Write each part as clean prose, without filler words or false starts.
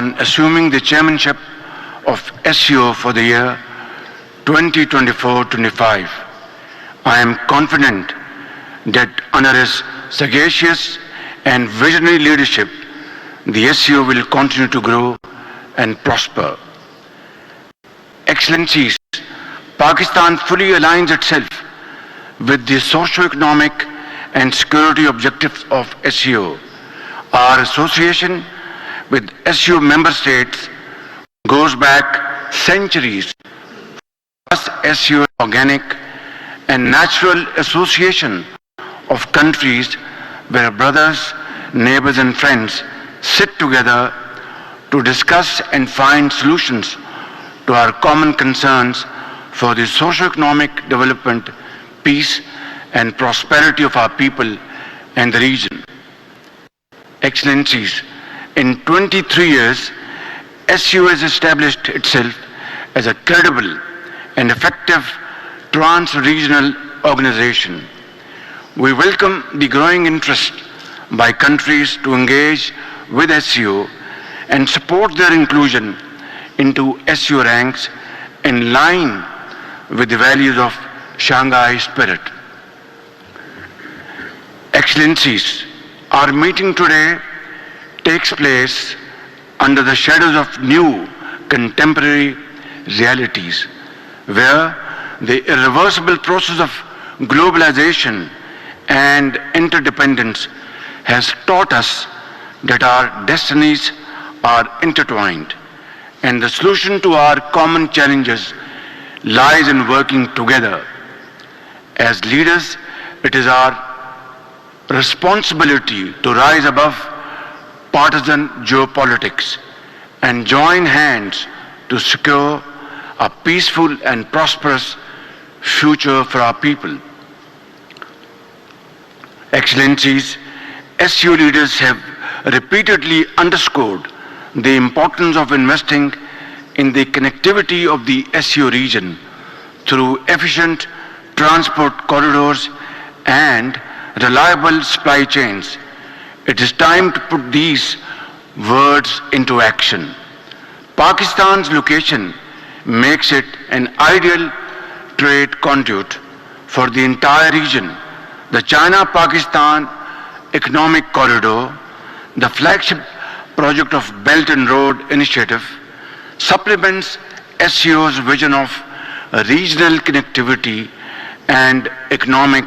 on assuming the chairmanship of SCO for the year 2024-25. I am confident that under his sagacious and visionary leadership, the SCO will continue to grow and prosper. Excellencies, Pakistan fully aligns itself with the socio-economic and security objectives of SCO. Our association with SCO member states goes back centuries. Thus, SCO is organic and natural association of countries where brothers, neighbors and friends sit together to discuss and find solutions to our common concerns for the socio-economic development, peace and prosperity of our people and the region. Excellencies, in 23 years, SCO has established itself as a credible and effective trans-regional organization. We welcome the growing interest by countries to engage with SCO and support their inclusion into SCO ranks in line with the values of Shanghai spirit. Excellencies, our meeting today takes place under the shadows of new contemporary realities, where the irreversible process of globalization and interdependence has taught us that our destinies are intertwined, and the solution to our common challenges lies in working together. As leaders, it is our responsibility to rise above partisan geopolitics and join hands to secure a peaceful and prosperous future for our people. Excellencies, SCO leaders have repeatedly underscored the importance of investing in the connectivity of the SCO region through efficient transport corridors and reliable supply chains. It is time to put these words into action. Pakistan's location makes it an ideal trade conduit for the entire region. The China-Pakistan Economic Corridor, the flagship project of Belt and Road Initiative, supplements SCO's vision of regional connectivity and economic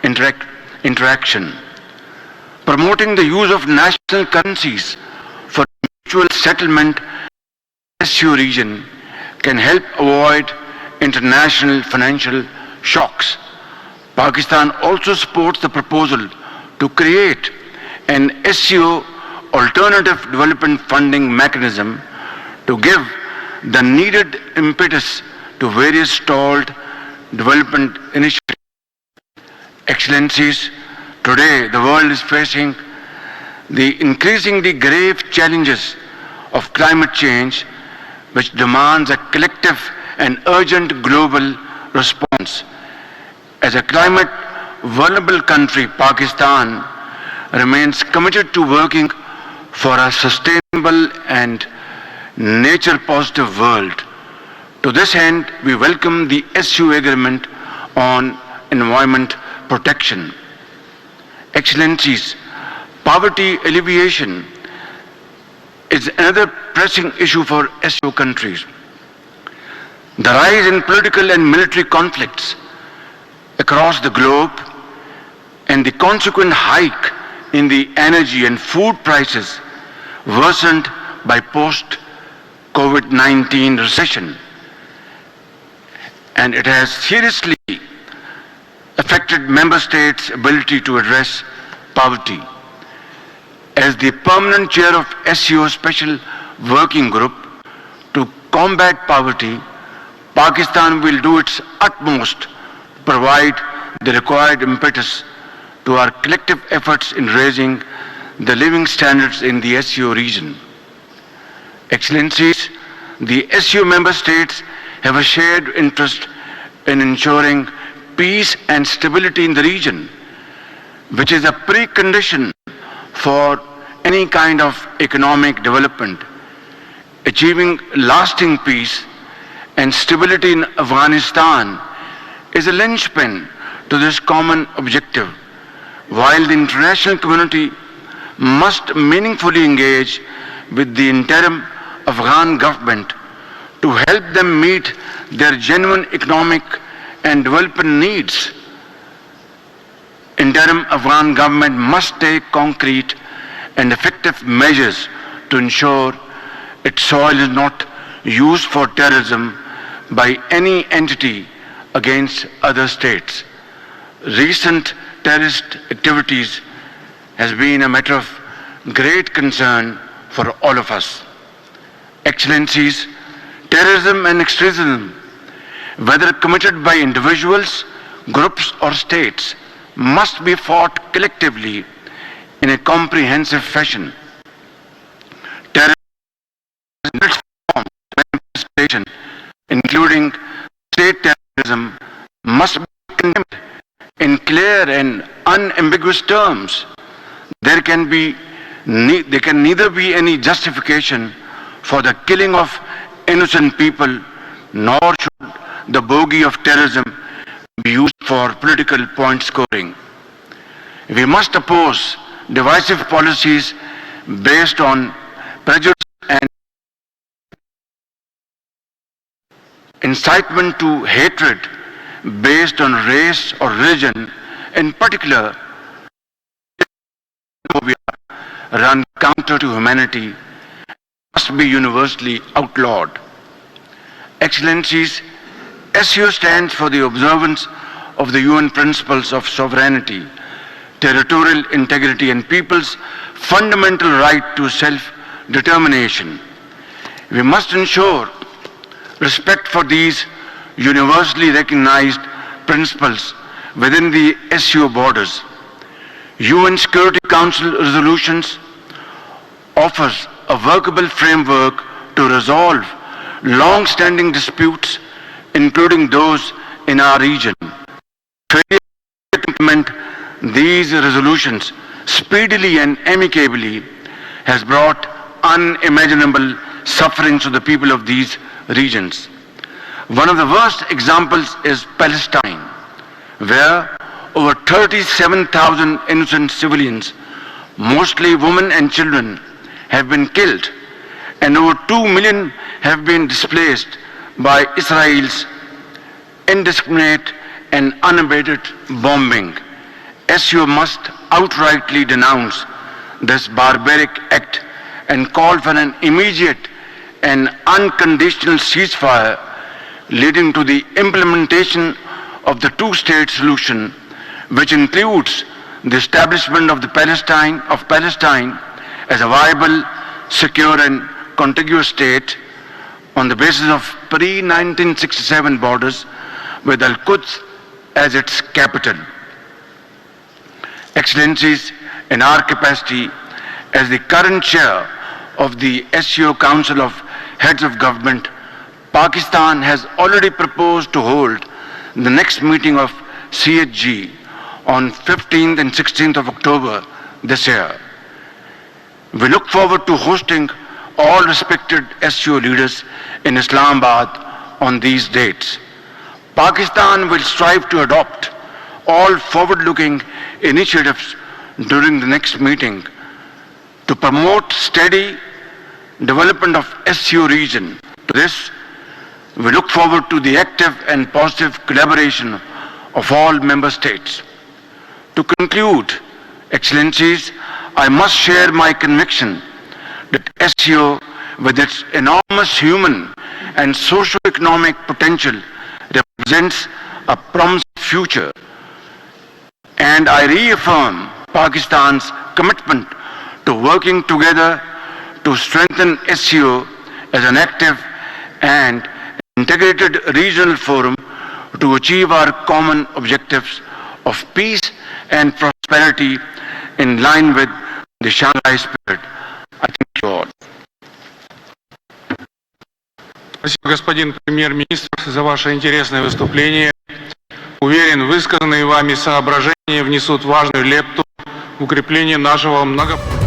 interaction. Promoting the use of national currencies for mutual settlement in the SCO region can help avoid international financial shocks. Pakistan also supports the proposal to create an SCO alternative development funding mechanism to give the needed impetus to various stalled development initiatives. Excellencies, today the world is facing the increasingly grave challenges of climate change, which demands a collective and urgent global response. As a climate vulnerable country, Pakistan remains committed to working for a sustainable and nature-positive world. To this end, we welcome the SCO Agreement on Environment Protection. Excellencies, poverty alleviation is another pressing issue for SCO countries. The rise in political and military conflicts across the globe and the consequent hike in the energy and food prices worsened by post-COVID-19 recession, and it has seriously affected member states' ability to address poverty. As the permanent chair of SCO Special Working Group to combat poverty, Pakistan will do its utmost to provide the required impetus to our collective efforts in raising the living standards in the SCO region. Excellencies, the SCO member states have a shared interest in ensuring peace and stability in the region, which is a precondition for any kind of economic development. Achieving lasting peace and stability in Afghanistan is a linchpin to this common objective, while the international community must meaningfully engage with the interim Afghan government to help them meet their genuine economic and development needs. Interim Afghan government must take concrete and effective measures to ensure its soil is not used for terrorism by any entity against other states. Recent terrorist activities has been a matter of great concern for all of us. Excellencies, terrorism and extremism, whether committed by individuals, groups or states, must be fought collectively in a comprehensive fashion. Terrorism in its form and manifestation, including state terrorism, must be condemned in clear and unambiguous terms. There can neither be any justification for the killing of innocent people, nor should the bogey of terrorism be used for political point scoring. We must oppose divisive policies based on prejudice and incitement to hatred based on race or religion, in particular, run counter to humanity, must be universally outlawed. Excellencies, SU stands for the observance of the UN principles of sovereignty, territorial integrity and people's fundamental right to self-determination. We must ensure respect for these universally recognized principles within the SU borders. UN Security Council resolutions offers a workable framework to resolve long-standing disputes, including those in our region. Failure to implement these resolutions speedily and amicably has brought unimaginable suffering to the people of these regions. One of the worst examples is Palestine, where over 37,000 innocent civilians, mostly women and children, have been killed, and over 2 million have been displaced by Israel's indiscriminate and unabated bombing. SU must outrightly denounce this barbaric act and call for an immediate and unconditional ceasefire leading to the implementation of the two-state solution, which includes the establishment of Palestine as a viable, secure and contiguous state on the basis of pre-1967 borders with Al-Quds as its capital. Excellencies, in our capacity as the current chair of the SCO Council of Heads of Government, Pakistan has already proposed to hold the next meeting of CHG on 15th and 16th of October this year. We look forward to hosting all respected SCO leaders in Islamabad on these dates. Pakistan will strive to adopt all forward-looking initiatives during the next meeting to promote steady development of SCO region. To this, we look forward to the active and positive collaboration of all member states. To conclude, Excellencies, I must share my conviction that SCO, with its enormous human and socio-economic potential, represents a promising future. And I reaffirm Pakistan's commitment to working together to strengthen SCO as an active and integrated regional forum to achieve our common objectives of peace and prosperity in line with the Shanghai spirit. I thank you all. Спасибо, господин премьер-министр, за ваше интересное выступление. Уверен, высказанные вами соображения внесут важную лепту в укрепление нашего многополярного